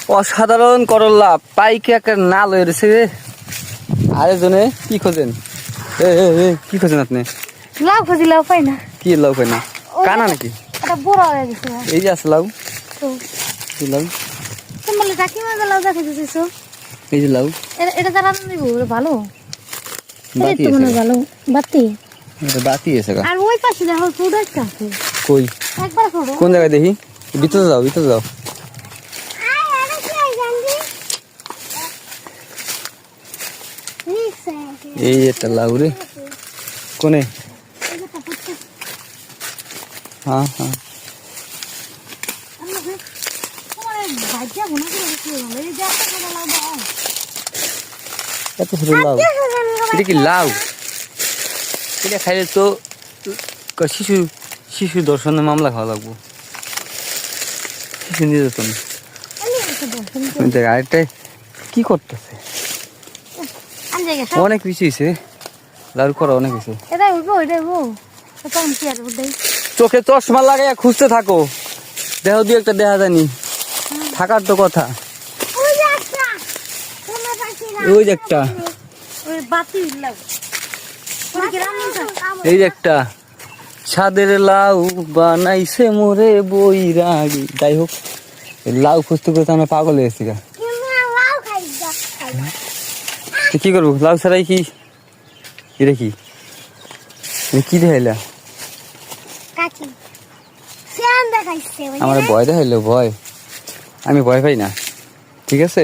অসাধারণ করল্লা পাইকে একটা নাল হয়ে রয়েছে রে। আরেকজনে কি খোঁজেন? কি খোঁজেন আপনি? লাউ খুঁজি, লাউ পাই না। কি লাউ পাই না? কানা নাকি? এটা বড় হয়ে গেছে। এই যে আছে লাউ। তো এই লাউ, তুমি বলে কাকি মাঝে লাউ দেখে দিয়েছো। এই যে লাউ। এটা তারা নিব ভালো। বাতি এই তো মনে আছে, ভালো বাতি। এটা বাতি আছে গা। আর ওই পাশে দেখো ছোট একটা আছে। কই? একবার ছোট। কোন জায়গায় দেখি? ভিতরে যাও, ভিতরে যাও। এই একটা লাউ রে। কোনে? হ্যাঁ হ্যাঁ। এত ছোট লাউ, এটা কি লাউ? এটা খাইলে তো শিশু শিশু দর্শনের মামলা খাওয়া লাগবো। শিশু নিয়ে যেত না। দেখ আরেকটাই কি করতেছে, অনেক বেশি হয়েছে লাউ করা, অনেক হয়েছে। চোখে চশমা লাগাইয়া খুঁজতে থাকো, দেহ দিয়ে একটা দেখা যায়নি, থাকার তো কথা। ওই যে একটা, এই যে একটা ছাদের লাউ বানাইছে মোরে বৈরাগী। যাই হোক, লাউ খুঁজতে খুঁজতে আমরা পাগল হয়ে গেছি। কি করবো লাউ ছাড়াই? কি এটা কি কি দেখাইলা? আমার ভয় দেখাইলো, ভয়? আমি ভয় পাই না, ঠিক আছে।